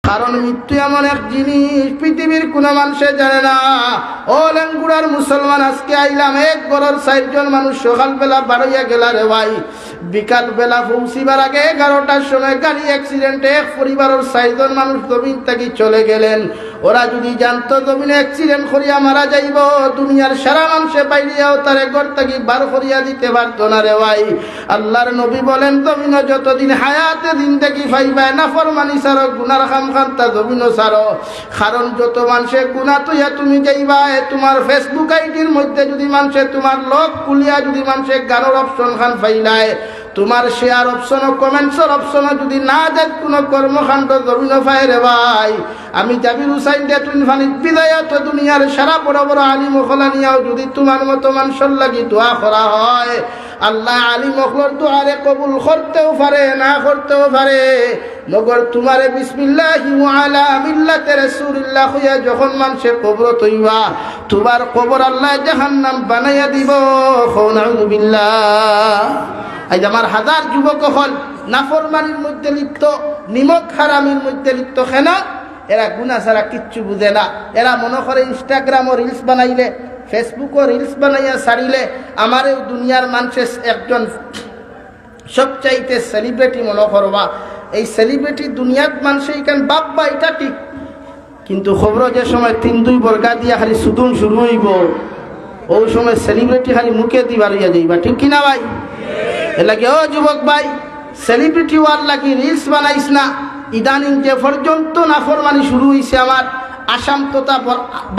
কারণ মৃত্যু এমন এক জিনিস পৃথিবীর কোনো মানুষে জানে না। ও লেঙ্গুড়ার মুসলমান, আজকে আইলাম এক ঘরের 4 জন মানুষ সকালবেলা বাড়াইয়া গেলা রে ভাই, বিকালবেলা পৌঁছিবার আগে 11টার সময় গাড়ি অ্যাক্সিডেন্টে এক পরিবারের 4 জন মানুষ জমিন থেকে চলে গেলেন। ওরা যদি জানতো জমিনে অ্যাক্সিডেন্ট করিয়া মারা যাইব, দুনিয়ার সারা মানুষে বাইরিয়াও তারে ঘর থেকে বার করিয়া দিতে পারতো না রে ভাই। আল্লাহর নবী বলেন, জমিনে যতদিন হায়াতে জিন্দেগি পাইবায় নাফরমানি ছাড়ো, গুনার কাম খান্তা জমিনও ছাড়ো। কারণ যত মানুষে গুনাহ তৈয়া তুমি যাইবা, তোমার ফেসবুক আইডির মধ্যে যদি মানুষে তোমার লক খুলিয়া যদি মানুষে গানোর অপশন খান পাইলায়, তোমার শেয়ার অপশন ও কমেন্টসের অপশন যদি না দেখ কোনো কর্মকাণ্ড জমিন পায় রে ভাই। আমি জাবির হুসাইন দে তুই ফানিত বিদায় তো দুনিয়ার সারা বড় বড় আলিম ওখলা নিয়াও যদি তোমার মতো মানুষের লাগি দোয়া করা হয়, আল্লাহ আলিম ওখলার দোয়ারে কবুল করতেও পারে, না করতেও পারে। মগর তোমারে বিসমিল্লাহি ওয়া আলা মিল্লাতি রাসূলিল্লাহ হইয়া যখন মানুষে কবর তৈবা, তোমার কবর আল্লাহ জাহান্নাম বানাইয়া দিব। নাউযুবিল্লাহ। আজ আমার হাজার যুবক হল নাফরমানির মধ্যে লিপ্ত, নিমক হারামির মধ্যে লিপ্ত। কেন? এরা গুনাহ ছাড়া কিচ্ছু বুঝে না। এরা মনে করে ইনস্টাগ্রামও রিলস বানাইলে, ফেসবুকও রিলস বানাইয়া ছাড়িলে আমারও দুনিয়ার মানুষের একজন সবচাইতে সেলিব্রিটি মনে করবা। এই সেলিব্রিটি দুনিয়ার মানুষে এখানে বাপ্পা, এটা ঠিক, কিন্তু খবর যে সময় 3-2 বর্গা দিয়া খালি সুদুম শুরু হইব, ওই সময় সেলিব্রিটি খালি মুখে দিবার হইয়া যাইবা। ঠিক কিনা ভাই? এ লাগে ও যুবক ভাই, সেলিব্রিটি ওয়ার লাগি রিলস বানাইস না। ইদানিং যে পর্যন্ত নাফরমানি শুরু হয়েছে আমার আসাম তথা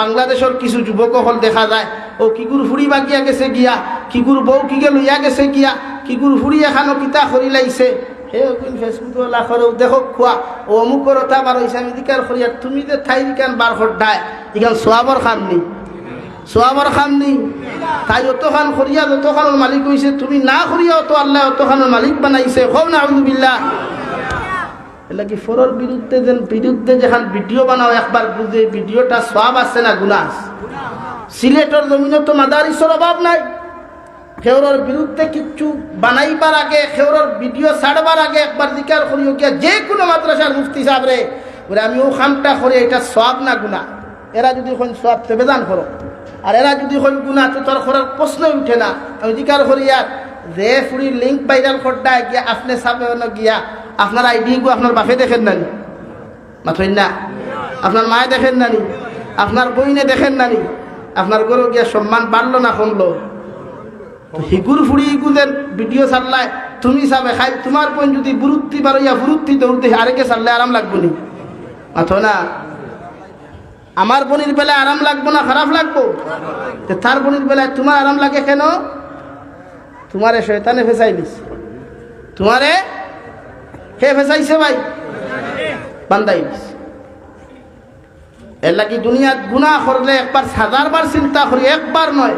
বাংলাদেশের কিছু যুবক হল দেখা যায়, ও কিগুর ফুড়ি বাগিয়া গেছে গিয়া, কিগুর বউ কিগে লইয়া গেছে গিয়া, কিগুর ফুড়ি এখানো কিতা করি লাইছে, হে ফেসবুকে লাখরেও দেখো খোয়া ও অমুকর ওটা বার হয়েছে। আমি দিকার করিয়া তুমি যে ঠাই দিকান বার হড্ডায় ইখান সোয়াবর খান নি, সোয়াবর খান নি। তাই অতখান করিয়া যতখানোর মালিক হয়েছে, তুমি না করিয়াও তো আল্লাহ অতখানোর মালিক বানাইছে। হও না আলহামদুলিল্লাহ। এলাকি ফরর বিরুদ্ধে যেখান ভিডিও বানাও, একবার বুঝে ভিডিওটা সওয়াব আছে না গুনাহ আছে। সিলেটের জমিনে তো মাদারিসের অভাব নাই। খেউরের বিরুদ্ধে কিচ্ছু বানাইবার আগে, খেউরের ভিডিও ছাড়বার আগে একবার জিকার করিও গিয়া যে কোনো মাদ্রাসার মুফতি সাহেব রে, বলে আমি ও খামটা করি, এটা সওয়াব না গুনাহ। এরা যদি কোন সওয়াব তবে দান করো, আর এরা যদি কোন গুনাহ তো তোর করার প্রশ্নই উঠে না। আমি জিকার করি আর যে ফুড়ির লিঙ্ক ভাইরাল করতে গিয়া আপনি সাবে গিয়া আপনার আইডি গো আপনার বাপে দেখেন নানি, মাথই না আপনার মায়ে দেখেন নানি, আপনার বইনে দেখেন নানি, আপনার গরু গিয়া সম্মান বাড়লো না কমলো? হিগুর ফুড়ি ইগুদের ভিডিও ছাড়লায় তুমি চাবে খাই, তোমার বোন যদি বুরুত্তি বারইয়া বুরুত্তি দৌড়তে আরেকে ছাড়লে আরাম লাগবো নি? মাথো না। আমার বোনের বেলায় আরাম লাগবো না খারাপ লাগবো? তার বোনের বেলায় তোমার আরাম লাগে কেন? তোমারে শয়তানে ফেসাইলিস, তোমারে কে ফেসাইছে ভাই? বান্দাইলিস। এর লাগি দুনিয়াত গুনাহ করলে একবার 1000 বার চিন্তা করি, একবার নয়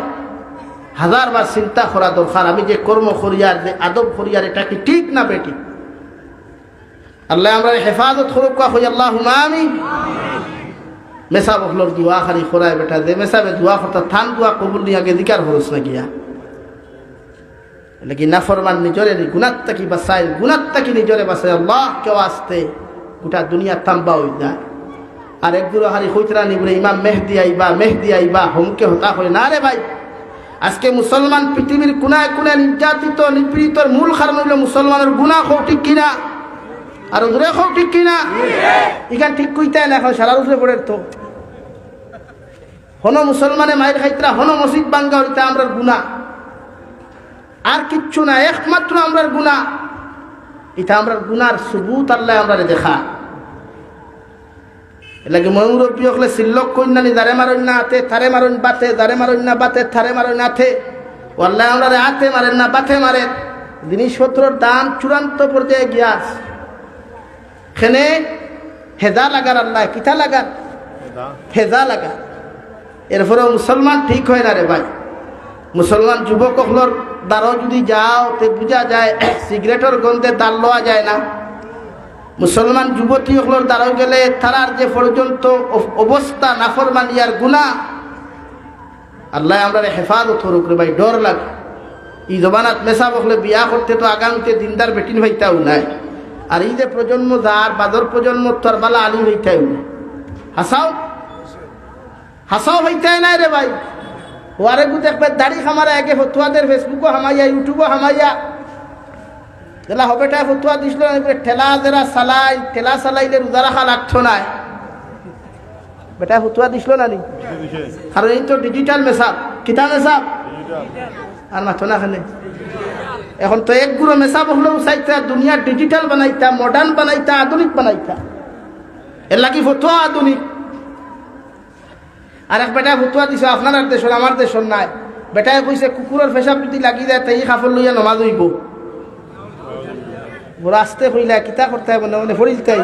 1000 বার চিন্তা করা দরকার। আমি যে কর্ম করিয়ার, যে আদব করিয়ার, এটা কি ঠিক না বেটি? আল্লাহ আমরা হেফাজত করুক, কই আল্লাহুম্মা আমিন। মেসা বখলর দোয়া খালি করায় বেটা, যে মেসাবে দোয়া করতা থান দোয়া কবুল নিয়ে আগে দিকার হরস না গিয়া। এলাকি নাফরমান নিজরে গুনাত তাকি বাঁচাই, গুনাত তাকি নিজরে বাঁচাই। আল্লাহ কেউ আসতে গোটা দুনিয়া তাম্বা হয়ে যায়। আর একগুলো হারি হইতরা নিবলে ইমাম মেহদি আইবা, মেহদি আইবা, হুমকে হতা হয় না রে ভাই। আজকে মুসলমান পৃথিবীর কোনায় কোনায় নির্যাতিত নিপীড়িতর মূল কারণ হইল মুসলমানের গুনাহ। হও ঠিক কিনা? আর ওদের হও ঠিক কিনা? এখান ঠিক কইতাই না, এখন সারা রুফে পড়ে তো হন মুসলমানে মায়ের খাইতরা, হন মসজিদ বাঙ্গা হইতা আমরা গুনাহ, আর কিচ্ছু না, একমাত্র আমরার গুনাহ। এটা আমরা গুনার সুবুত আল্লাহ আমরা দেখা। এলাকে ময়ূরপী হলে সিল্লক কন্যানি দারে মারণ না হাতে, থারে মারণ বাতে, দারে মারণ না বাতে, থারে মারণ হাতে। আল্লাহ আমরা হাতে মারেন না বাতে মারেন। জিনিসপত্রের দাম চূড়ান্ত পর্যায়ে গিয়াস। এখানে হেজা লাগার, আল্লাহ কিতা লাগার? হেজা লাগা। এরপরেও মুসলমান ঠিক হয় না রে ভাই। মুসলমান যুবক হলর দ্বারাও যদি যাও তে বুঝা যায় সিগারেটের গন্ধে দাল লওয়া যায় না। মুসলমান যুবতী হলর দ্বারাও গেলে তারার যে পর্যন্ত অবস্থা নাফরমানিয়ার গুনাহ, আল্লাহ আমরা হেফাজত করুক রে ভাই। ডর লাগে। এই জবানাত মেসা বকলে বিয়া করতে তো আগামীতে দিনদার বেটিন ভাইতাও নাই। আর এই যে প্রজন্ম যার বাদর প্রজন্ম তোর বালা আলিম হইতাই না, হাসাও হাসাও হইতাই নাই রে ভাই। ওয়ারে গু দেখবে দাড়ি খামারা একে ফতুয়াদের ফেসবুকও হামাইয়া ইউটিউবও হামাইয়া যেলা হবেটা ফতুয়া দিছিল ঠেলা যারা চালাই ঠেলা চালাইলে রোজা রাখা লাগতো নাই, বেটা ফতুয়া দিছিল না নি? কারণ এই তো ডিজিটাল মেসাব, কিতা মেসাব আর মাথো না খানে। এখন তো এক গুঁড়ো মেসাব হলেও চাইতা দুনিয়া ডিজিটাল বানাইতা, মডার্ন বানাইতা, আধুনিক বানাইতা, এর লাগি ফতুয়া আধুনিক। আর এক বেটায় ফতুয়া দিছে আপনার দেশের আমার দেশের নাই, বেটায় কইছে কুকুরের পেশাব যদি লাগি যায় তাই কাপড় লইয়া নমাজ হইব। বড় আস্তে হইলা কিতা করতে হবে না মানে ফরিলতাই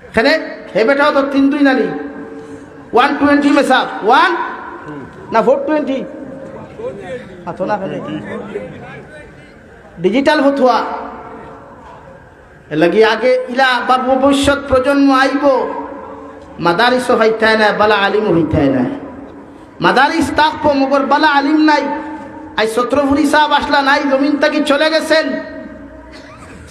এখানে হে বেটাও তো 3-2 নানি 120 মেসাব 1 না 420 আতো না ফেলে ডিজিটাল ফতুয়া এর লাগি আগে ইলা বা ভবিষ্যৎ প্রজন্ম আইব মাদারিস হইতায় না, বালা আলিম হইতায় না। মাদারিস তাকবো মগর বালা আলিম নাই। আই সত্রপুরি সাহেব আসলা নাই, জমিন থেকে চলে গেছেন।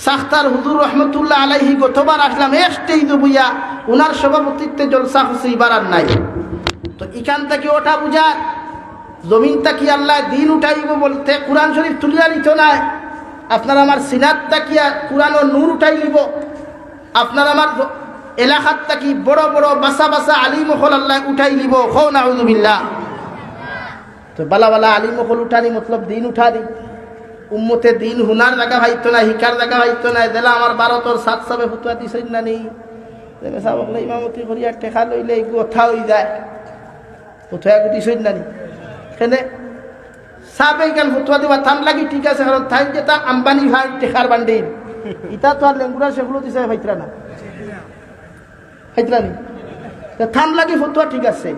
সাখতার হুজুর রহমতুল্লাহ আলাইহি গতবার আসলাম এসতেই দুবুইয়া, উনার সভাপতিত্বে জলসা খুশি বাড়ার নাই। তো এখান থেকে ওটা বুঝার জমিন তাকি আল্লাহ দিন উঠাইব বলতে কোরআন শরীফ তুলিয়া নিত নাই। আপনার আমার সিনাত তাকিয়া কোরআন ও নূর উঠাই নিব। আপনার আমার এলাকাত তাকি বড় বড় বাসা বাসা আলিম হল আল্লাহ উঠাই নিব। খো নাউযুবিল্লাহ। তো বালা বালা আলিম হল উঠানি মতলব দিন উঠানি। উম্মতে দিন হুনার জায়গা ভাইতো না, হিকার জায়গা ভাইতো না। দিলা আমার 12 তোর 7 সবে ফতুয়া দিছেন না নেই সাবকলে ইমামতি করিয়া টেকা লইলে এগুলো কথা হয়ে যায়। ফতুয়া দিছেন না নি কেনে সাবে গান ফতুয়া দিবা থাম লাগি ঠিক আছে, কারণ থাই যেটা আম্বানি ভাই টেকার বান্ডিল ইটা তো আর লেঙ্গুরা সেগুলো দিছে ভাইতরা না ভাইতরা নি থান লাগি ফতুয়া ঠিক আছে।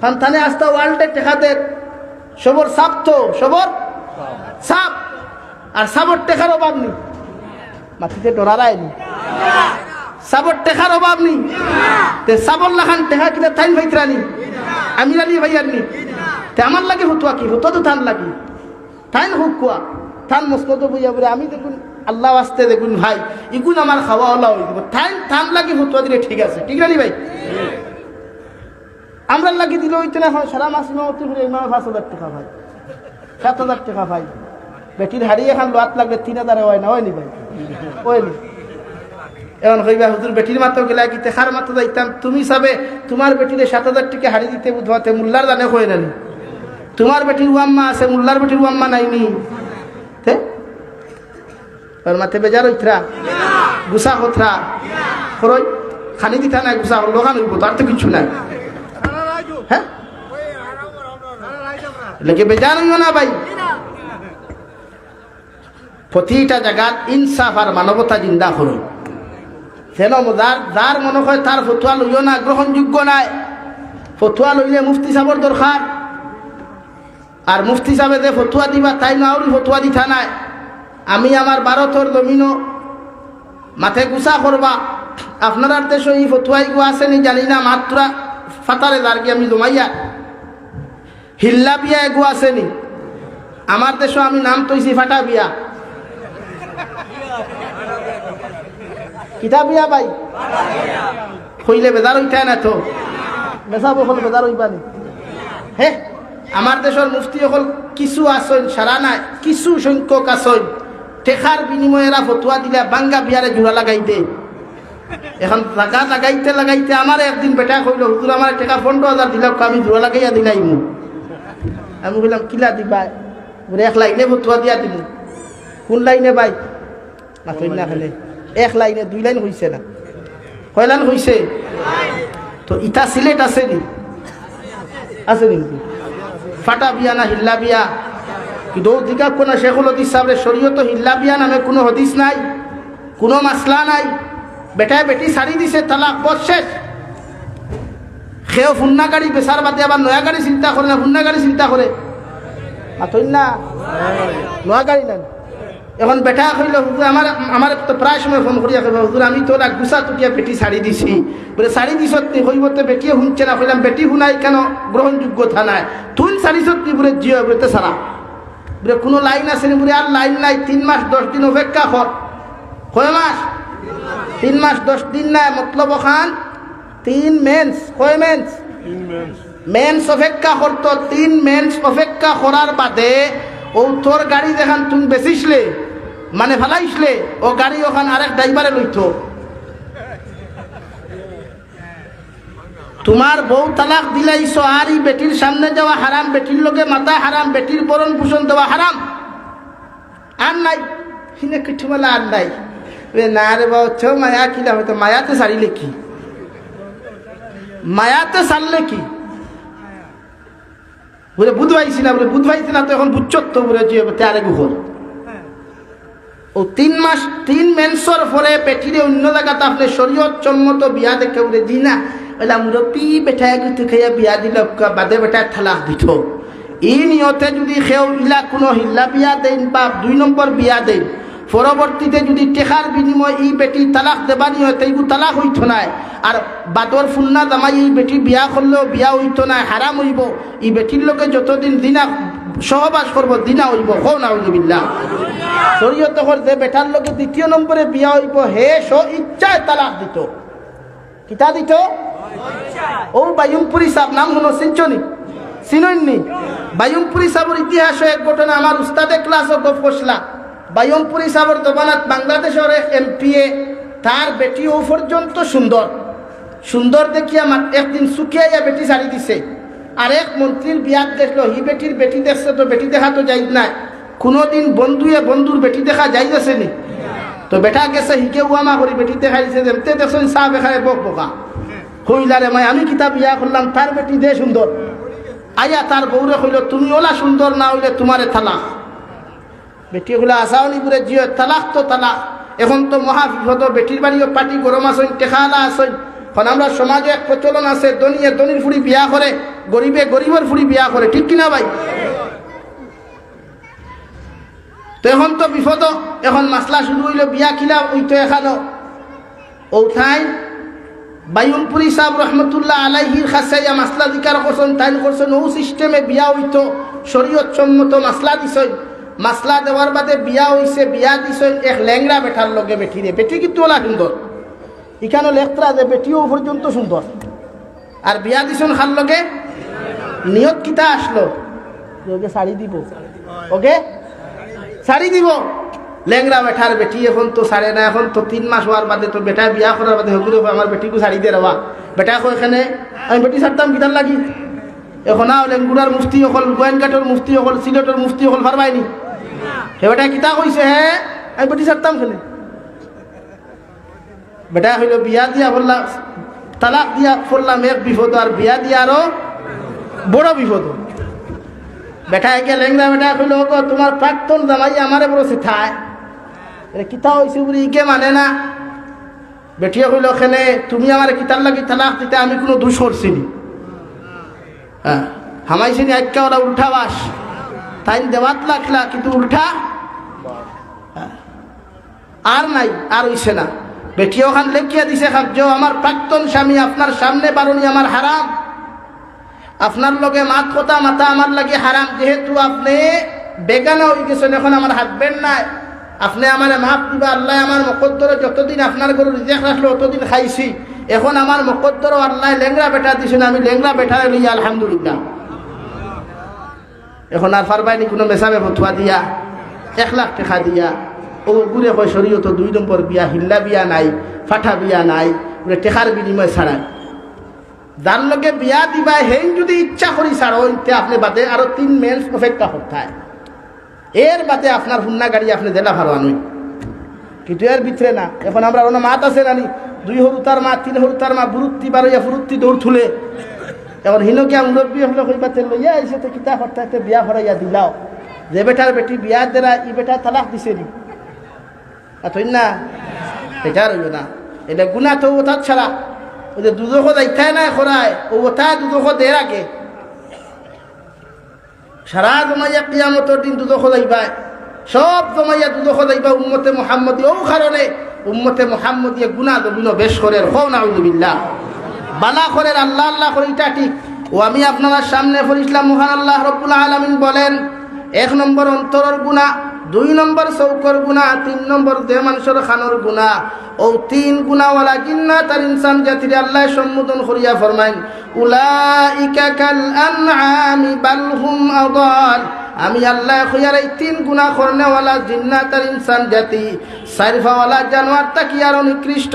থান থানে আস্তা ওয়ার্ল্ডে টেকাদের সবর সাপ তো সবর সাপ আর সাবর টেকার অভাব নেই। মাটিতে ডরারায়নি সাবর টেকার অভাব নেই। সাবর লাখান টেকা কিনা থাইন ভাইতরানি আমির আলী ভাইয়ার নি তে আমার লাগে ফতুয়া কি ফতুয়া তো থান লাগি থাইন হুক কুয়া থান মস্ত বুঝা বলে আমি দেখুন আল্লাহ আসতে দেখুন ভাই ইগুন আমার খাওয়া ওলা হয়ে যাব থাইন থান লাগি ফতুয়া দিলে ঠিক আছে, ঠিক না ভাই? আমরা লাগি দিলে হইতে না সারা মাস ইমামতি করে ইমামে 5,000 টাকা ভাই 7,000 টাকা ভাই। বেটির হারিয়ে খান লোয়াত লাগলে 3,000 হয় না, হয়নি ভাই? হয়নি। এখন কইবা হুজুর বেটির মাত্র গেলা কি তেখার মাত্র যাইতাম, তুমি সাবে তোমার বেটিরে 7,000 টাকা হারি দিতে বুধবাতে মোল্লার জানে কই নানি, তোমার বেটির ওয়াম্মা আছে মোল্লার বেটির ওয়াম্মা নাইনি। তে আর মাতে বেজার হইতরা গুসা হতরা খরই খানি দিতা না গুসা লোকান হইব তার তো কিছু নাই। হ্যাঁ লাগে বেজার হইও না ভাই। প্রতিটা জায়গাত ইনসাফ আর মানবতা জিন্দা করুন। যেন যার মনে হয় তার ফতুয়া লইও না, গ্রহণযোগ্য নাই। ফতুয়া লইলে মুফতি সাহেবের দরকার। আর মুফতি সাহেবে যে ফতুয়া দিবা তাই না আউরি ফতুয়া দিতা নাই। আমি আমার ভারতের জমিনও মাথে গুছা করবা। আপনার দেশে এই ফতুয়া এগুলো আসেনি জানি না, মাত্রা ফাতারে যার কি আমি জমাইয়া হিল্লা বিয়া এগু আসেনি। আমার দেশে আমি নাম তৈছি ফাটা বিয়া। কিতা বিয়া ভাই হইলে বেজার হইতায় না তো বেচা বহল বেজার হইবানি। হে আমার দেশের মুফতি হল কিছু আসন সারা নাই, কিছু সংখ্যক আসন টেকার বিনিময়েরা ফতুয়া দিলে বাঙ্গা বিয়ারে জোড়া লাগাই দে। এখন টাকা লাগাইতে লাগাইতে আমার একদিন বেটা কইল হুজুর আমার টাকা 15,000 দিলাম, আমি জোড়া লাগাইয়া দিলাই মু। আমি বললাম কিলা দিবা? বলে 1 লাইনে ফতুয়া দিয়া দিব। কোন লাইনে ভাই? মাথুই না ফেলে 1 লাইনে 2 লাইন হইছে না, কয় লাইন হইছে? তো ইটা সিলেট আছে নি? আছে নি? ফাটা বিয়া না হিল্লা বিয়া? কিন্তু দিকা কোন শেখুল হদিস সাহেব শরীয়ত হিল্লা বিয়া নামে কোনো হদিস নাই, কোনো মাসলা নাই। বেটায় বেটি ছাড়ি দিছে তালাক বস শেষ। সেও ফুন্না গাড়ি বেচার বাদে আবার নয়া গাড়ি চিন্তা করে না, ফুন্না গাড়ি চিন্তা করে মাথুই না নয়া গাড়ি নাই। এখন বেটা কইল হুজুর আমার তো প্রায় সময় ফোন করিয়া কইব হুজুর আমি তো গুছা টুকিয়া বেটি ছাড়ি দিছি। বলে ছাড়ি দিছত নি? কইব তো বেটিয়ে শুনছে না। কইলাম বেটি শুনাই কেন গ্রহণযোগ্য থা নাই, তুই ছাড়িছত নি? বলে জিও বলতে সারা বলে কোনো লাইন আছে নি? বলে আর লাইন নাই, 3 মাস 10 দিন অপেক্ষা কর। কয় মাস? 3 মাস 10 দিন নাই, মতলব ওখান 3 মেন্স। কয় মেন্স? মেন্স অপেক্ষা করতো। 3 মেন্স অপেক্ষা করার বাদে ও তোর গাড়ি যেখান তুমি বেচিসলে মানে ফেলাইসলে, ও গাড়ি ওখান আরেক ড্রাইভারে লইতো। তোমার বউ তালাক দিলাইছো, আর এই বেটির সামনে যাওয়া হারাম, বেটির লগে মাথা হারাম, বেটির বরণ পোষণ দেওয়া হারাম। আর নাই হিনে কিছু বলে আর নাই। না রে বাবা, মায়া কিলা হয়তো মায়াতে ছাড়িলে কি, মায়াতে ছাড়লে কি? বলে বুধ পাইছি না, বলে বুধ পাইছি না তো এখন বুঝছত তো, বলে যে আরে গুহর ও 3 মাস 3 মেন্সর পরে পেটিরে অন্য জায়গাতে আপনি শরীয়ত সম্মত বিয়া দেখে বলে দি না, বলে মুরব্বী বেটায় গুতে খাইয়া বিয়া দিল বাদে বেটায় তালাক দিত। এই নিয়তে যদি কেউ ইলা কোনো হিল্লা বিয়া দেন বা 2 নম্বর বিয়া দেন, পরবর্তীতে যদি টেকার বিনিময় এই বেটি তালাক দেবা নিয়তে এইগুলো তালাক হইত নাই, আর বাদর ফুন্না জামাই এই বেটি বিয়া করলেও বিয়া হইত নাই, হারাম হইব। এই বেটির লোকে যতদিন দিনা সহবাস করবো দিনা হইব। হো না বিল্লাহ। শরীয়তে যে বেটার লোকে 2য় নম্বরে বিয়া হইব, হে ইচ্ছায় তালাক দিত। কিতা দিত? ও বায়ুমপুরি সাহেব নাম হলো চিনছনি? চিননি? বায়ুমপুরি সাহেবের ইতিহাসে এক ঘটনা আমার উস্তাদে ক্লাসও গপ করছিলা। বায়ুমপুরি সাহেবের দোকানত বাংলাদেশের এক এমপিএ, তার বেটি ও পর্যন্ত সুন্দর সুন্দর দেখিয়া একদিন শুকিয়াইয়া বেটি ছাড়ি দিছে। আর এক মন্ত্রীর বিয়াত দেখলো, হি বেটির বেটি দেখছে তো বেটি দেখা তো যাই নাই। কোনোদিন বন্ধুয়ে বন্ধুর বেটি দেখা যাইতেছে নি? তো বেটা গেছে হিকে উয়ামা করি বেটি দেখা দিছে, যেমতে দেখছেন চাহ বেখায় বক বোকা কইলারে মাই আমি কিতা বিয়া করলাম, তার বেটি দে সুন্দর। আইয়া তার বউরে কইল, তুমি ওলা সুন্দর না হইলে তোমারে তালাক। বেটি ওগুলা আসাওনি বুড়ে জিও, তালাক তো তালাক। এখন তো মহাবিপদ, বেটির বাড়িও পার্টি গরম আসেন, টেকালা আসেন। এখন আমরা সমাজে এক প্রচলন আছে, ধনীয়ে ধনীর ফুড়ি বিয়া করে, গরিবে গরিবের ফুড়ি বিয়া করে, ঠিক কিনা ভাই? তো এখন তো বিপদ। এখন মাসলা শুরু হইল, বিয়া খিলা ওইতো এখানো ও ঠাই বায়ুমপুরি সাহেব রহমতুল্লাহ আলাইহির খাসাইয়া মাসলা জিকার করছেন, তাইন করছেন ও সিস্টেমে বিয়া হইতো, শরীয়ত সম্মত মাসলা দিছেন। মাসলা দেওয়ার বাদে বিয়া হইছে, বিয়া দিছেন এক ল্যাংরা বেটার লগে বেটিরে। বেটি কিন্তু ওলা সুন্দর, এখানে লেখরা যে বেটিও পর্যন্ত সুন্দর, আর বিয়া দিছেন খার লগে। নিয়ত কিতা আসলো, ওকে শাড়ি দিব, ওকে শাড়ি দিব। ল্যাংরা বেঠার বেটি এখন তো ছাড়ে না। এখন তো 3 মাস হওয়ার বাদে তো বেটা বিয়া করার বাদে হকুরে আমার বেটিকে শাড়ি দিয়ে রাবা। বেটা এখানে আমি বেটি ছাড়তাম কিতার লাগি। এখন লেঙ্গুড়ার মুফতি অকল, গোয়েনঘাটের মুফতি অকল, সিলেটের মুফতি অকল ফারবাইনি। সে বেটা কিতা কইছে, হ্যাঁ আমি বেটি ছাড়তাম খেলে। বেটা হইল বিয়া দিয়া বললাম, তালাক দিয়া পড়লাম এক বিপদ, আর বিয়া দিয়া আরো বড় বিপদ। বেটা একে লেংরা বেটা কইল, তোমার প্রাক্তন জামাই আমারে বড় শিখায়। কিতা হয়েছে বলি ইকে মানে না। বেটিয়ে কইল, খেলে তুমি আমার কিতার লাগি তালাক দিতে আমি কোনো দোষ করছি নি। হ্যাঁ হামাইছি নি, একে ওরা উল্টা বাস তাই দেওয়াত লাগলা, কিন্তু উল্টা আর নাই, আর হইছে না। বেটি ওখান লেখিয়া দিছে, খাবজ আমার প্রাক্তন স্বামী আপনার সামনে বারণী আমার হারাম, আপনার লগে মাত কথা মাথা আমার লাগে হারাম। যেহেতু আপনি বেগানা হয়ে গেছেন, এখন আমার হাজবেন্ড নাই, আপনি আমার মাফ দিবা। আল্লাহ আমার মকদ্দরে যতদিন আপনার গরু রিজেক্ট রাখলো অতদিন খাইছি। এখন আমার মকদ্দরও আল্লাহ লেংরা বেটা দিছেন, আমি লেংরা বেটারে লইয়া আলহামদুলিল্লাহ। এখন আর ফারবাইনি কোনো মেসাবে ফতুয়া দিয়া 1 লাখ টাকা দিয়া ও ঘুরে কয় শরীয়ত 2 নম্বর বিয়া, হিল্লা বিয়া নাই, ফাটা বিয়া নাই, টেকার বিনিময় ছাড়াই। যার লগে বিয়া দিবা হেন যদি ইচ্ছা করি ছাড়ো, আপনি বাদে আরো 3 মেন্স অপেক্ষা করতে হয়। এর বাদে আপনার হুন্না গাড়ি আপনি জেলা ফারোয়ানুই, কিন্তু এর ভিতরে না। এখন আমরা অন্য মাত আছে নানি, 2 হরুতার মা, 3 হরুতার মা, বুরুত্তি বারোয়া ফুরুত্তি দৌড় থুলে। এখন হিনকিয়া মুরব্বী হলে কইবাতে লইয়া এসে তো কিতা করতে বিয়া ভরাইয়া দিলাও। যে বেটার বেটি বিয়া দেরা ই বেটা তালাক দিছে নি, আতই না এটা রইল না। এটা গুণা তো ওটা ছাড়া ওই যে দুদক যাইতায় না খরায়, ও ওটা দুদক দের আগে সারা জমাইয়া কিয়ামতের দিন দুদক যাইবা, সব জমাইয়া দুদক যাইবা উম্মতে মুহাম্মদী। ও কারণে উম্মতে মুহাম্মদী গুণা দবিনো বেশ করে নাউযুবিল্লাহ, বালা করে আল্লাহ আল্লাহ করে, এটা ঠিক। ও আমি আপনার সামনে পড়িছিলাম, মহান আল্লাহ রব্বুল আলামিন বলেন, এক নম্বর অন্তরের গুণা, 2 নম্বর চৌকর গুণা, 3 নম্বর দেহ মানুষের খানোর গুণা। ও 3 গুণাওয়ালা জিন্নাত আর ইনসান জাতির আল্লাহ সম্বোধন করিয়া ফরমাইন উলাইকা কাল আনআমি বাল হুম আদাল। আমি আল্লাহ কইয়ার এই 3 গুণা করনেওয়ালা জিন্নাত আর ইনসান জাতি সাইরফাওয়ালা জানোয়ার তাকি আরো নিকৃষ্ট।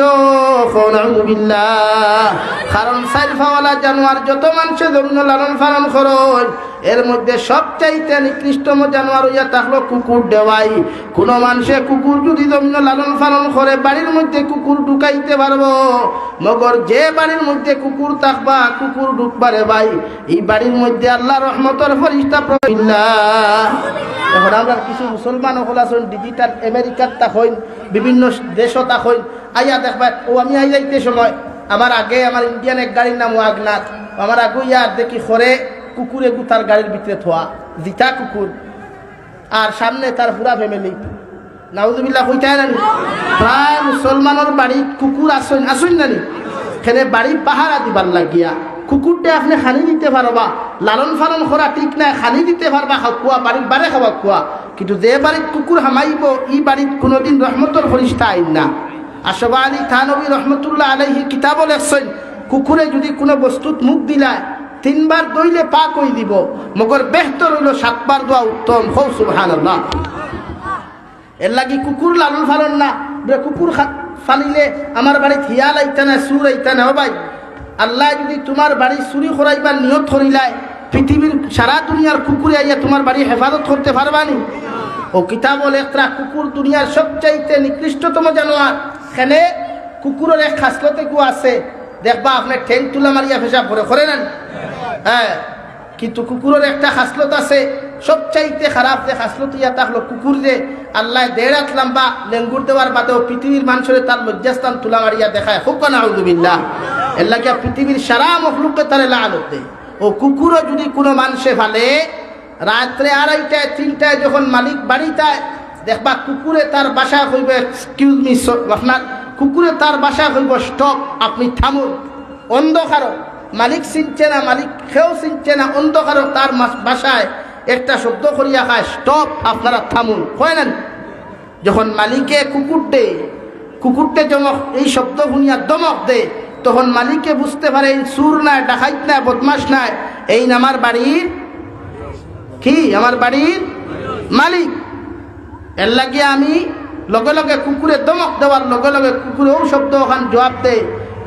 নাউযুবিল্লাহ। কারণ সাইরফাওয়ালা জানোয়ার যত মানুষে জমিন লালন পালন করেন এর মধ্যে সবচাইতে নিকৃষ্টতম জানোয়ার হইয়া থাকলো কুকুর দেওয়াই। কোন মানুষে কুকুর যদি জমিন লালন পালন করে বাড়ির মধ্যে কুকুর ঢুকাইতে পারবো, মগর যে বাড়ির মধ্যে কুকুর থাকবা কুকুর ঢুকবারে ভাই এই বাড়ির মধ্যে আল্লাহ রহমতের ফেরেশতা প্রবিল্লাহ। এখন আমরা কিছু মুসলমান হল আছেন ডিজিটাল আমেরিকার তাকইন বিভিন্ন দেশও তাকইন আইয়া দেখবা। ও আমি আই যাইতে সময় আমার আগে আমার ইন্ডিয়ান এক গাড়ির নাম ওয়াগনার, আমার আগে ইয়ার দেখি খরে কুকুরে তার গাড়ির ভিতরে থোয়া জিতা কুকুর আর সামনে তার পুরা ফ্যামিলি। নাউযুবিল্লাহ কইতাই নানি প্রায় মুসলমানের বাড়ি কুকুর আসুন আসুন নানি এখানে বাড়ি পাহারা দিবার লাগিয়া কুকুরটা আপনি খানি দিতে পারবা, লালন পালন করা ঠিক নাই, খানি দিতে পারবা কুয়া বাড়ির বারে খাবা কুয়া, কিন্তু যে বাড়ির কুকুর হামাইব এই বাড়ির কোনোদিন রহমতর ফরিস্তা আইন না। আশফা আলী থানবী রহমতুল্লাহ আলাইহি কিতাব লেখছেন কুকুরে যদি কোনো বস্তুত মুখ দিলায় 3 বার দইলে পাক হই দিব, মগর বেহতর হইল 7 বার দোয়া উত্তম। হৌ সুবহানাল্লাহ। এর লাগি কুকুর লালন পালন না, কুকুর ফালিলে আমার বাড়ি হিয়াল আইতা না সুর আইতা না। ও ভাই আল্লাহ যদি তোমার বাড়ি চুরি করাইবার নিয়ত করিলায় পৃথিবীর সারা দুনিয়ার কুকুরে আইয়া তোমার বাড়ি হেফাজত করতে পারবানি? ও কিতাব লেখরা কুকুর দুনিয়ার সবচাইতে নিকৃষ্টতম জানোয়ার। এখানে কুকুরের এক খাসলতে কু আছে দেখবা আপনার ঠেং তুলা মারিয়া পেশাব করে নেন। হ্যাঁ, কিন্তু কুকুরের একটা খাসলত আছে সবচাইতে খারাপ যে খাসলত ইয়া থাকলো কুকুর যে আল্লাহ 1.5 হাত লম্বা লেঙ্গুর দেওয়ার বাদেও পৃথিবীর মানুষের তার লজ্জাস্থান তুলা মারিয়া দেখায়। হুক নাউযুবিল্লাহ। এর লাগে পৃথিবীর সারা মখলুকে তারে লানত দেয়। ও কুকুরও যদি কোনো মানুষে ফালে রাত্রে 2:30টায় 3টায় যখন মালিক বাড়িটায় দেখবা কুকুরে তার বাসা কইব এক্সকিউজ মি আপনার কুকুরে তার বাসা কইব স্টপ, আপনি থামুন। অন্ধকার মালিক চিনছে না, মালিক খেয়েও চিনছে না, অন্ধকার তার বাসায় একটা শব্দ করিয়া খায় স্টপ, আপনারা থামুন। হয় না? যখন মালিকে কুকুরটে জমক এই শব্দ শুনিয়া দমক দে তখন মালিকে বুঝতে পারে এই চুর নাই, ডাকাইত নাই, বদমাস নাই, এই আমার বাড়ির কি আমার বাড়ির মালিক। এর লাগিয়ে আমি লগে লগে কুকুরে দমক দেওয়ার লগে লগে কুকুরেও শব্দ ওখান জবাব দে।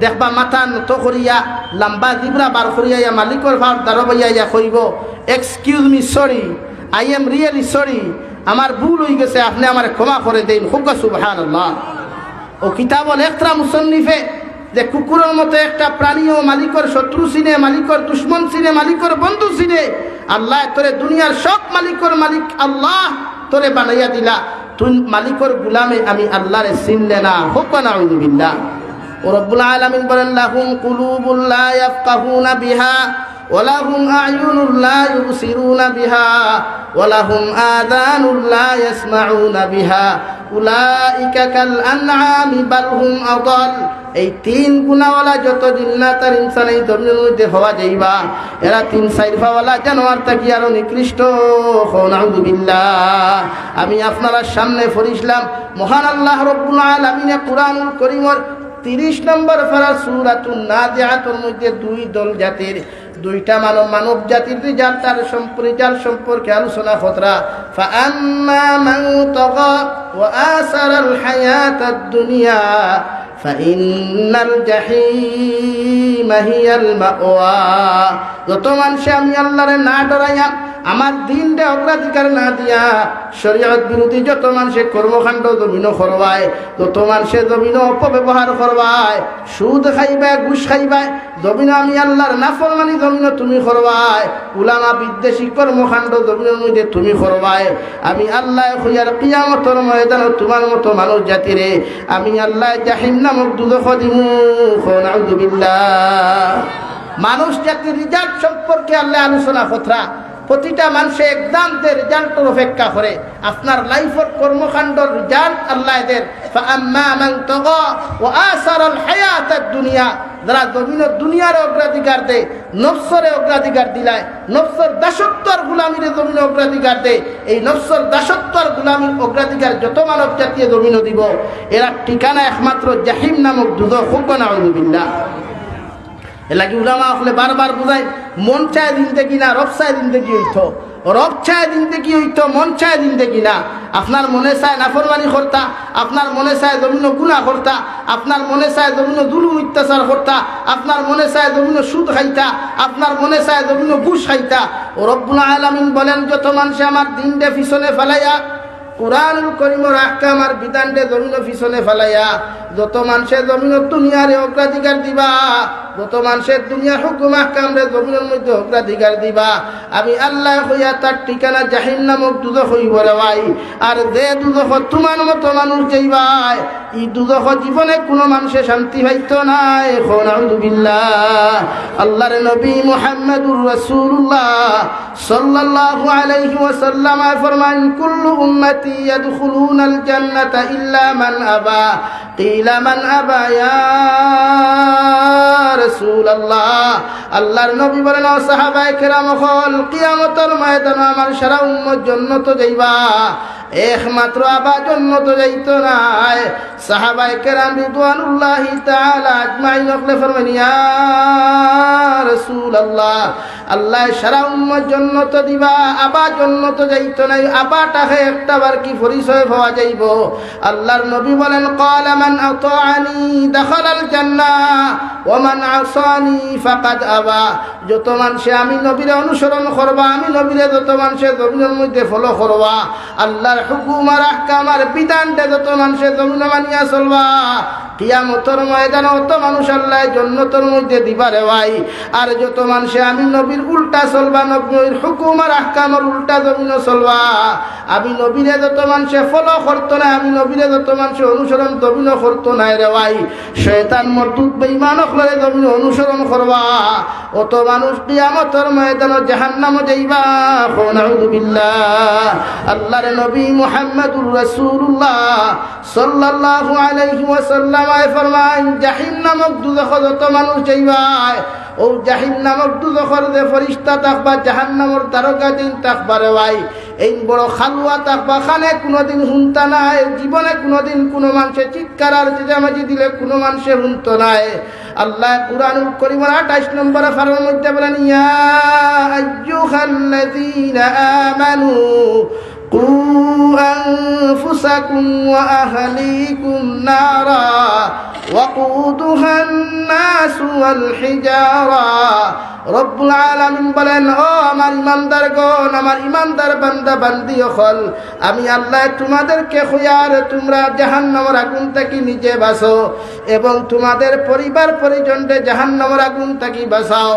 দেখবা মাথা নত করিয়া লম্বা জিবরা বার করিয়া মালিকর ভাব দাঁড়াইয়া কইব excuse me sorry, I am really sorry, আমার ভুল হয়ে গেছে, আপনি আমার ক্ষমা করে দেন। হুক সুবহানাল্লাহ। ও কিতাব লেখরা মুসন্নিফে যে কুকুরের মতো একটা প্রাণীও মালিকর শত্রু চিনে, মালিকর দুশ্মন চিনে, মালিকর বন্ধু চিনে। আল্লাহ তোরে দুনিয়ার সব মালিকর মালিক আল্লাহ তোরে বানাইয়া দিলা, তুই মালিকর গুলামে আমি আল্লাহরে চিনলে না। হুক নাউযুবিল্লাহ। ও রব্বুল আলামিন বলেন লাহুম কুলুবুল লা ইয়াফকাহুনা বিহা ওয়া লাহুম আ'য়ুনুল লা ইউবসিরুনা বিহা ওয়া লাহুম আযানুল লা ইয়াসমাউনা বিহা উলাইকা কাল আনআমি বাল হুম আদাল। এই 3 গুণাওয়ালা যত জিন্নাত আর ইনসান এই দুনিয়ার মধ্যে হওয়া যাইবা এরা 3 সাইরফাওয়ালা জানোয়ার থাকি আরো নিকৃষ্ট। নাউযুবিল্লাহ। আমি আপনারা সামনে ফরিসলাম মহান আল্লাহ রব্বুল আলামিনে কুরআনুল কারীমের 30 নম্বর পারা সূরাতুন নাজিআতের মধ্যে 2 দল জাতির 2টা মানব জাতির রিজাল তার সম্পর্কে আলোচনা খতরা। ফাআম্মা মান তাগা ওয়া আসারাল হায়াতাদ দুনিয়া ফাইন্নাল জাহিমা হিয়াল মাওয়া। যত মানুষে আমি আল্লাহরে না ডরাইয়া আমার দিনটা অগ্রাধিকার না দিয়া শরীয়ত বিরোধী যত মানুষে কর্মকাণ্ড জমিনও করবায়, যত মানুষে জমিনও অপব্যবহার করবায়, সুদ খাইবায়, ঘুষ খাইবায়, জমিন আমি আল্লাহর নাফরমানি জমিনও তুমি করবায়, উলামা বিদ্বেষী কর্মকাণ্ড জমিনের মধ্যে তুমি করবায়, আমি আল্লাহ হইয়ার কিয়ামতের ময়দানে তোমার মতো মানুষ জাতিরে আমি আল্লাহ জাহিম নামক দুজখ দিমু। নাউযুবিল্লাহ। মানুষ জাতির রিজাল্ট সম্পর্কে আল্লাহ আলোচনা খতরা। প্রতিটা মানুষে একদমদের রেজাল্টের অপেক্ষা করে। আপনার লাইফের কর্মকাণ্ডর রেজাল্ট আল্লাহ এদের ফাআম্মা মান তাগা ওয়া আসারাল হায়াতাদ দুনিয়া। যারা জমিন দুনিয়ার অগ্রাধিকার দেয়, নফসরে অগ্রাধিকার দিলায়, নফসর দাসত্বর গুলামিরে জমিন অগ্রাধিকার দেয়, এই নফসর দাসত্বর গুলামির অগ্রাধিকার যত মানব জাতীয় জমিন দিব, এরা ঠিকানা একমাত্র জাহিম নামক দুদক। খুব নাউযুবিল্লাহ। এলাকি উলামা হলে বারবার বুঝাই, মন চায় জিন্দেগি না, রব চায় জিন্দেগি হইতো। রব চায় জিন্দেগি হইতো, মন চায় জিন্দেগি না। আপনার মনে চায় নাফরমানি করতা, আপনার মনে চায় জমিন গুনাহ করতা, আপনার মনে চায় জমিন জুলুম অত্যাচার করতা, আপনার মনে চায় জমিন সুদ খাইতা, আপনার মনে চায় জমিন ঘুষ খাইতা। ও রব্বুল আলামিন বলেন, যত মানুষ আমার দিনটা পিছনে ফেলাইয়া, কুরআনুল কারীমের আহকাম আর বিধানটা জমিন পিছনে ফেলাইয়া, যত মানুষের জমিন দুনিয়ারে অগ্রাধিকার দিবা, যত মানুষের দুনিয়ার হুকুম আহকামরে জমিনের মধ্যে অগ্রাধিকার দিবা, আমি আল্লাহ হইয়া তার ঠিকানা জাহিম নামক দুজখ হইব রে ভাই। আর যে দুজখ তোমার মতো মানুষ যাইবাই, এই দুজখ জীবনে কোনো মানুষের শান্তি পাইতো নাই। নাউযুবিল্লাহ। আল্লাহর নবী মুহাম্মদুর রাসূলুল্লাহ সাল্লাল্লাহু আলাইহি ওয়াসাল্লাম ফরমান, কুল্লু উম্মতি ইয়াদখুলুনাল জান্নাতা ইল্লা মান আবা। কিলা মান আবা ইয়া রাসূলুল্লাহ। আল্লাহর নবী বলেন, ও সাহাবায়ে কেরাম হল, কিয়ামতের ময়দানে আমার সারা উম্মত জান্নাতে যাইবা, একমাত্র আবা জান্নাতে যাইতো না। সাহাবায়ে কেরাম রিদওয়ানুল্লাহি তাআলা আজমাইন ফরমান, ইয়া রাসূলুল্লাহ, আল্লাহ সারা উম্মত জান্নাতে দিবা, আবা জান্নাতে যাইতো না, আবাটাকে একটা বার কি পরিচয় পাওয়া যাইব? আল্লাহর নবী বলেন, ক্বালা মান আতাআনি দাখালাল জান্নাহ ওয়া মান আসানি ফাকাদ আবা। যত মানুষে আমি নবীর অনুসরণ করবা, আমি নবীরে যত মানুষে জমিনের মধ্যে ফলো করবা, আল্লাহর হুকুম আর আহকাম আর বিধানটা যত মানুষে জমিনে মানিয়া চলবা, কিয়ামতের ময়দানে অত মানুষ আল্লাহ জান্নাতের মধ্যে দিবা রে ভাই। আর যত মানুষে আমি নবীর উল্টা চলবা, নবীর হুকুম আর আহকামের উল্টা জমিনে চলবা, আমি নবীরে যত মানুষে ফলো করতো না, আমি নবীরে যত মানুষে অনুসরণ জমিনে করতো না রে ভাই, শয়তান মরদুদ বেঈমান হলে জমিনে অনুসরণ করবা, অত মানুষ কিয়ামতের ময়দানে জাহান্নামে যাইবা। নাউযুবিল্লাহ। আল্লাহর নবী মুহাম্মদুর রাসূলুল্লাহ সাল্লাল্লাহু আলাইহি ওয়াসাল্লাম ফরমান, জাহিম নামক দুজখ যত মানুষ যাইবা, ও জাহিম নামক দুজখর যে ফেরেশতা থাকবা, জাহান্নামের তারকাদিন থাকবা রে ভাই, এই বড় খালুয়া থাকবা, খানে কোনোদিন হুনতা নাই, জীবনে কোনোদিন কোনো মানুষের চিৎকার আর চেঁচামেচি দিলে কোনো মানুষের হুনতো নাই। আল্লাহ কুরআনুল কারীমের 28 নম্বর ফারার মধ্যে বলেন, ইয়া আইয়ুহাল্লাযীনা আমানু কু আনফুসাকুম ওয়া আহলিকুম নারা ওয়াকুদুহান নাস ওয়াল হিজারা। রব্বুল আলামিন বলেন, ও আমার ইমানদারগণ, আমার ইমানদার বান্দা বান্দি হল, আমি আল্লাহ তোমাদেরকে খুয়ার তোমরা জাহান্নামের আগুন থেকে নিজে বাঁচো এবং তোমাদের পরিবার পরিজনকে জাহান্নামের আগুন থেকে বাঁচাও।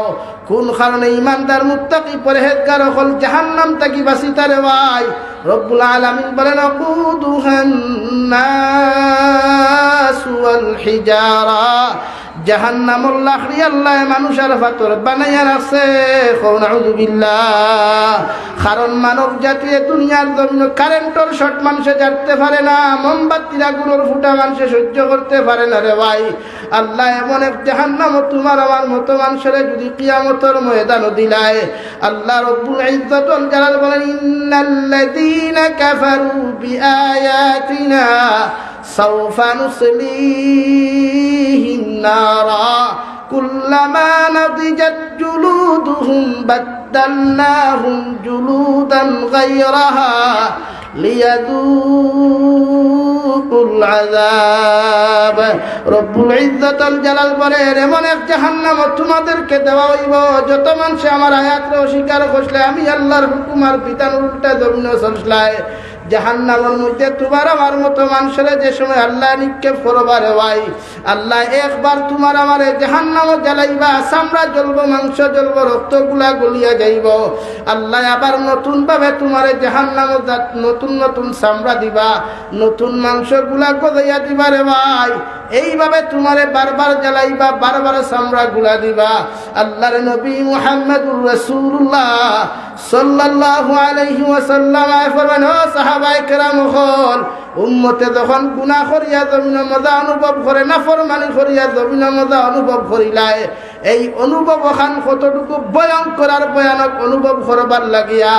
কোন কারণে ইমানদার মুত্তাকি পরহেজগার হল জাহান্নাম থেকে বাঁচিতারে ভাই? রব্বুল আলামিন বলেন, ওয়াকুদুহান নাস ওয়াল হিজারা। জাহান্নামুল লাখরি আল্লাহ মানুষের ফাতর বানাইয়া রাখছে। নাউযুবিল্লাহ। কারণ মানব জাতীয় দুনিয়ার জমিন কারেন্টর শর্ট মানুষে জানতে পারে না, মোমবাতির আগুনের ফুটা মানুষে সহ্য করতে পারে না রে ভাই। আল্লাহ এমন এক জাহান্নাম তোমার আমার মতো মানুষের যদি কিয়ামতের ময়দানে দিলায়, আল্লাহ রব্বুল ইজ্জত ওয়াল জালাল বলেন, ইন্নাল্লাযীনা কাফারু বিআয়াতিনা সাওফা নুসলিহিম নারা কুল্লামা নাদিজাত জুলুদুহুম বাদদালনাহুম জুলুদান গায়রাহা লিয়াযুকুল আযাব। রব্বুল ইজ্জত ওয়াল জালাল বলেন, এমন এক জাহান্নাম তোমাদেরকে দেওয়া হইব, যত মানুষ আমার আয়াতকে অস্বীকার করলে, আমি আল্লাহর হুকুম আর বিধান উল্টা জমিনে চলছলায়, জাহান্নামের মধ্যে তোমার আমার মতো মানুষের যে সময় আল্লাহ নিক্ষেপ করবারে ভাই, আল্লাহ একবার তোমার আমার জাহান্নামে জ্বালাইবা, চামড়া জ্বলব, মাংস জ্বলব, রক্তগুলা গলিয়া যাইব। আল্লাহ আবার নতুন ভাবে তোমার জাহান্নামে নতুন নতুন চামড়া দিবা, নতুন মাংসগুলা গজাইয়া দিবারে ভাই। এইভাবে তোমারে বারবার জ্বালাইবা, বারবার চামড়া গুলা দিবা। আল্লাহর নবী মুহাম্মদুর রাসূলুল্লাহ সাল্লাল্লাহু আলাইহি ওয়াসাল্লাম ফরমান, ও সাহাবায়ে কেরাম হল, উম্মতে যখন গুনাহ করিয়া জমিন মজা অনুভব করে, নাফরমানি করিয়া জমিন মজা অনুভব করিলায়, এই অনুভব খান কতটুকু ভয়ঙ্কর আর ভয়ানক অনুভব করবার লাগিয়া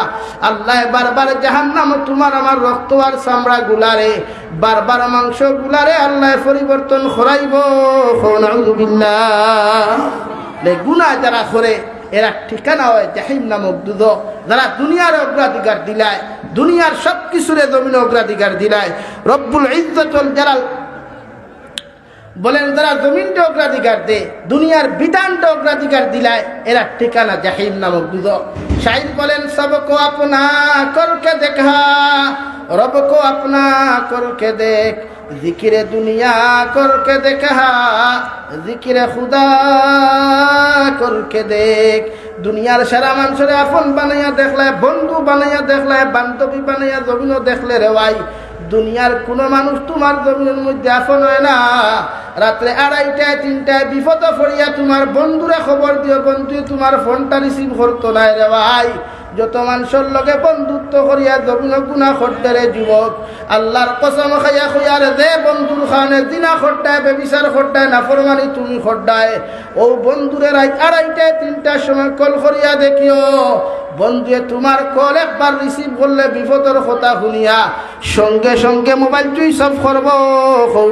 আল্লাহ বারবার জাহান্নাম তোমার আমার রক্ত আর চামড়া গুলারে, বারবার মাংস গুলারে আল্লাহ পরিবর্তন করাইব। নাউযুবিল্লাহ। গুনাহ যারা করে এরা ঠিকানা হয় জাহিম নামক দুদক। যারা দুনিয়ার অগ্রাধিকার দিলায়, দুনিয়ার সব কিছুরে জমিন অগ্রাধিকার দিলায়, রব্বুল ইজ্জতুল জালাল বলেন যারা জমিনটা অগ্রাধিকার দে, দুনিয়ার বিধানটা অগ্রাধিকার দিলায়, এরা ঠিকানা জাহিম নামক দুদক। শাইর বলেন, সবকো আপনা করকে দেখা, রবকো আপনা করকে দেখ, জিকিরে দুনিয়া করকে দেখা, জিকিরে খুদা করকে দেখ। দুনিয়ার সারা মানুষের আপন বানাইয়া দেখলে, বন্ধু বানাইয়া দেখলে, বান্ধবী বানাইয়া জমিনও দেখলে রে ভাই, দুনিয়ার কোনো মানুষ তোমার জমিনের মধ্যে আপন হয় না। রাত্রে 2:30টায় 3টায় বিপদ পড়িয়া তোমার বন্ধুরে খবর দিও, বন্ধু তোমার ফোনটা রিসিভ করতো না রে ভাই। যত মানুষের লগে বন্ধুত্ব করিয়া জমিন গুনাহ করতে রে যুবক, আল্লাহর কসম খাইয়া খুইয়ার যে বন্ধুর খানে জিনা খড্ডায়, বেবিচার খড্ডায়, নাফরমানি তুমি খড্ডায়, ও বন্ধুরে রাত 2:30টায় 3টার সময় কল করিয়া দেখিও, বন্ধুয়ে তোমার কল একবার রিসিভ করলে বিপদের কথা শুনিয়া সঙ্গে সঙ্গে মোবাইল সুইচ অফ করবো,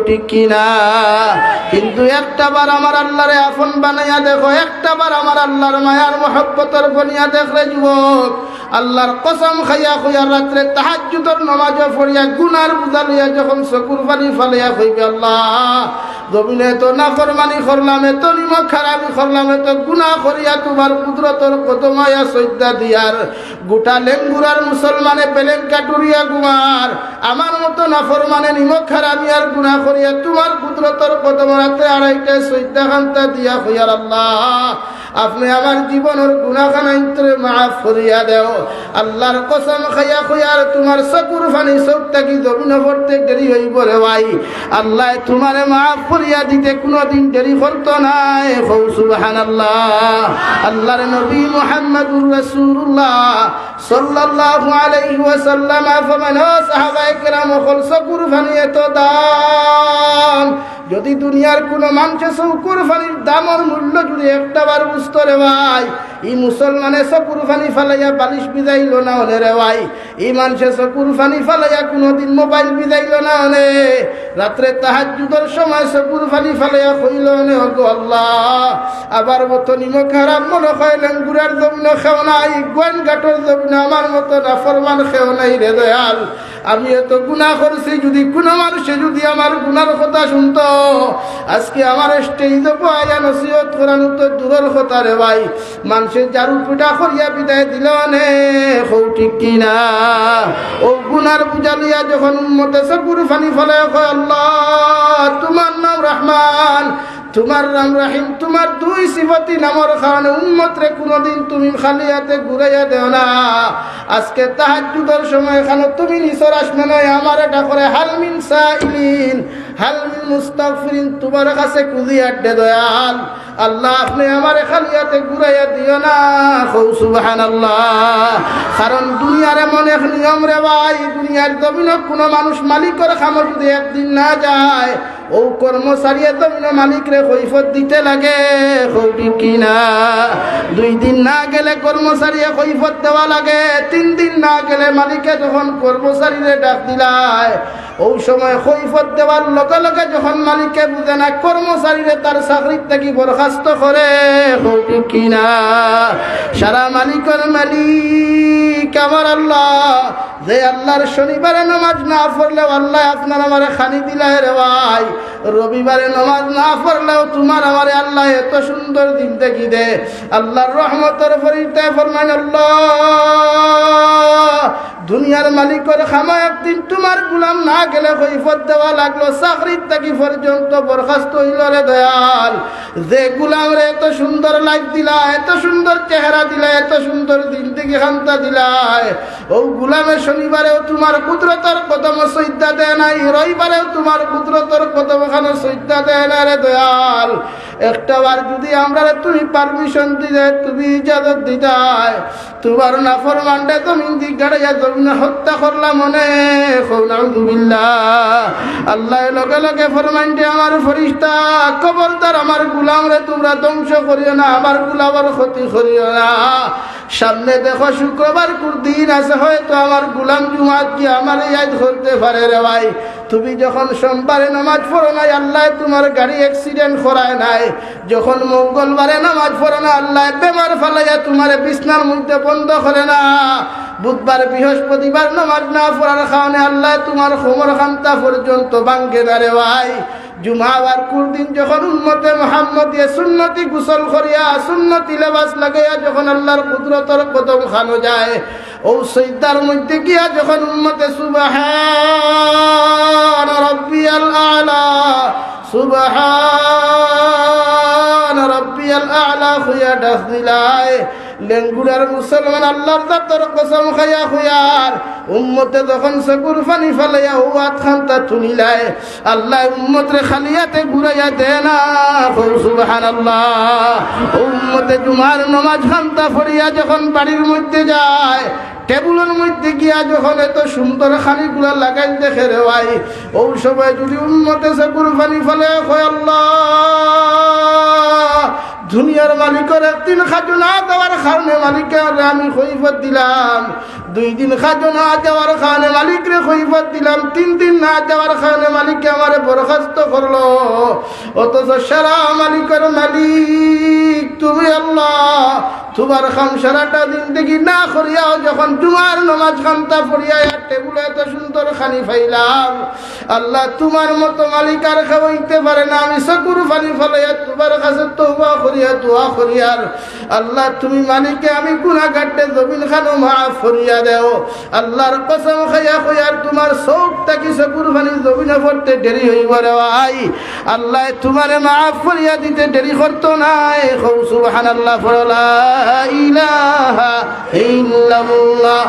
ঠিক কিনা? কিন্তু একটা বার আমার আল্লাহরে আপন বানাইয়া দেখো, একটা বার আমার আল্লাহর মায়ার মহব্বতের বনিয়া দেখলে যুবক, আল্লাহর কসম খাইয়া খুইয়া রাত্রে তাহাজ্জুদের নামাজও পড়িয়া গুনার বুঝা লইয়া যখন চকুর পানি ফালাইয়া কইবে, আল্লাহ জমিনে এত নাফরমানি করলাম, এত নিমক খারাপি করলাম, এত গুনাহ করিয়া তোমার কুদরতর কত মায়া সজ্জা দিয়ার, গোটা লেঙ্গুরার মুসলমানে পেলেঙ্কা টুরিয়া গুমার, আমার মতো নাফরমানে নিমক খারাপি আর গুনাহ করিয়া তোমার কুদরতর কত রাতে 2:30টায় সজ্জা খান্তা দিয়া কইয়ার, আল্লাহ আপনি আমার জীবনের গুনাহখানাইতে মাফ করিয়া দেও। আল্লাহর কসম খাইয়া খুইয়ার তোমার চকুর ফানি চোখ থাকি জমিন পড়তে দেরি হইব রে ভাই, আল্লাহ তোমারে মাফ করিয়া দিতে কোনোদিন দেরি করতো নাই। সুবহানাল্লাহ। আল্লাহর নবী মুহাম্মদুর রাসূলুল্লাহ সাল্লাল্লাহু আলাইহি ওয়াসাল্লাম ফরমান, ও সাহাবায়ে কেরাম হল, চকুর ফানি এত দাম, যদি দুনিয়ার কোন মানুষের চকুর ফানির দামের মূল্য যদি একটা বার বুঝতো রে ভাই, এই মুসলমানের চকুর ফানি ফালাইয়া বালিশ বিজাইল না হলে রে ভাই, এই মানুষের চকুর ফানি ফালাইয়া কোনোদিন মোবাইল বিজাইল না হলে, রাত্রে তাহাজ্জুদের সময় চকুর ফানি ফালাইয়া কইল নে, ওগো আল্লাহ আবার মতো নিমক হারাম মনে কইলেন, গুড়ার জমিন খেও নাই, গোয়েন ঘাটর জমিন আমার মতো নাফরমান খেও নাই রে দয়াল, আমি এত গুনাহ করছি, যদি কোনো মানুষে যদি আমার গুনার কথা শুনতো, আজকে আমার স্টেজে পাইয়া নসিহত করানো তো দূরের কথা রে ভাই, মানুষের জারু পিঠা করিয়া বিদায় দিল নে, ঠিক কিনা? ও গুনার বুঝা লইয়া যখন উম্মতে চকুর ফানি ফলে কয়, আল্লাহ তোমার নাম রহমান, তোমার নাম রাহিম, তোমার দুই সিফতি নামর কারণে উম্মতরে কোনোদিন তুমি খালি হাতে ঘুরাইয়া দেও না। আজকে তাহাজ্জুদের সময় খানো তুমি নিচর আসমানে আমার এটা করে হালমিন সাইলিন হালমিন মুস্তাগফিরিন, তোমার কাছে কুজিয়া দে দয়াল, আল্লাহ আপনি আমার খালি হাতে ঘুরাইয়া দিও না। সুবহানাল্লাহ। কারণ দুনিয়ার এমন এক নিয়ম রে ভাই, দুনিয়ার জমিনত কোনো মানুষ মালিকের খামর যদি একদিন না যায়, ও কর্মচারী জমিন মালিকরে কৈফত দিতে লাগে, ঠিক কিনা? 2 দিন না গেলে কর্মচারী কৈফত দেওয়া লাগে, 3 দিন না গেলে মালিকে যখন কর্মচারীরে ডাক দিলায়, ওই সময় কৈফত দেওয়ার লগে লগে যখন মালিকে বুঝে না, কর্মচারীরে তার চাকরির থেকে বরখাস্ত করে, ঠিক কিনা? সারা মালিকের মালিক আমার আল্লাহ, যে আল্লাহর শনিবারে নামাজ না পড়লেও আল্লাহ আপনার আমার খানি দিলায় রে ভাই, রবিবারে নামাজ না পড়লেও তোমার আমার আল্লাহ এত সুন্দর দিন দেখি দে। আল্লাহর রহমতের ফরিদায় ফরমান, আল্লাহ দুনিয়ার মালিকের খামা একদিন তোমার গুলাম না গেলে কৈফত দেওয়া লাগলো, চাকরির থাকি পর্যন্ত বরখাস্ত হইল রে দয়াল, যে গুলাম রে এত সুন্দর লাইফ দিলা, এত সুন্দর চেহারা দিলা, এত সুন্দর দিন থেকে খান্তা দিলায়, ও গুলামের শনিবারেও তোমার কুদরতের কদম সজ্জা দেয় নাই, রবিবারেও তোমার কুদরতের কদম খানে সজ্জা দেয় না রে দয়াল। একটা বার যদি আমরা তুমি পারমিশন দিলে, তুমি ইজাজত দিতাই, তোমার নাফরমানটা তুমি দিগাড়াইয়া জমিনে হত্যা করলাম মনে নাউযুবিল্লাহ। আল্লাহ লগে লগে ফরমান যে আমার ফেরেশতা, খবরদার আমার গোলামরে তোমরা ধ্বংস করিও না, আমার গোলামের ক্ষতি করিও না। সামনে দেখো শুক্রবার দিন আছে, হয়তো আমার গোলাম জুমাত কি আমার ইয়াদ করতে পারে রে ভাই। তুমি যখন সোমবারে নামাজ পড়ো নাই, আল্লাহ তোমার গাড়ি অ্যাক্সিডেন্ট করায় নাই। যখন মঙ্গলবারে নামাজ পড়ো না, আল্লাহ বেমার ফালাইয়া তোমার বিছনার মধ্যে বন্ধ করে না। বুধবার বৃহস্পতিবার নামাজ না পড়ার কারণে আল্লাহ তোমার খবর খান্তা পর্যন্ত ভাঙ্গে না রে ভাই। জুমাবার দিন যখন উম্মতে মুহাম্মদিয়ে সুন্নতি গোসল করিয়া সুন্নতি লেবাস লাগাইয়া যখন আল্লাহর কুদরতের কদম খানো যায়, ও সিজদার মধ্যে গিয়া যখন উম্মতে সুবহান রাব্বিয়াল আলা সুবহান রাব্বিয়াল আলা হইয়া ডাক দিলায়, লেঙ্গুড়ার মুসলমান আল্লাহর জাতের কসম খাইয়া হইয়ার উম্মতে যখন চকুর পানি ফেলাইয়া হুয়াত খান্তা তুলিলায়, আল্লাহ উম্মতরে খালিয়াতে ঘুরাইয়া দে না। সুবহানাল্লাহ। উম্মতে জুমার নামাজ খান্তা পড়িয়া যখন বাড়ির মধ্যে যায়, টেবুলের মধ্যে গিয়া যখন এত সুন্দর খানিগুলা লাগাই দেখে রে ভাই, ও সময় যদি উম্মতে চকুর পানি ফেলে কয় আল্লাহ, দুনিয়ার মালিকের একদিন খাজনা দেওয়ার কারণে মালিকের আমি খৈফত দিলাম, 2 দিন খাজনা দেওয়ার কারণে মালিকরে খৈফত দিলাম, 3 দিন না দেওয়ার কারণে মালিককে আমার বরখাস্ত করলো। অথচ সারা মালিকের মালিক তুমি আল্লাহ, তোমার খাম সারাটা জিন্দগি না করিয়াও যখন তোমার নামাজ খামতা পড়িয়া টেবুলে এত সুন্দর খানি ফাইলাম, আল্লাহ তোমার মতো মালিক আর খাওয়াইতে পারে না। আমি চকুর পানি ফলাইয়া তোমার কাছে তওবা করিয়া দোয়া করিয়ার, আল্লাহ তুমি মালিককে আমি গুনাহগারতে জমিন খানো মাফ করিয়া দেও। আল্লাহর কসম খাইয়া কইয়ার তোমার চোখ তাকি চকুর পানি জমিনে পড়তে দেরি হইব রে ভাই, আল্লাহ তোমারে মাফ করিয়া দিতে দেরি করতো নাই। সুবহানাল্লাহ, লা ইলাহা ইল্লাল্লাহ।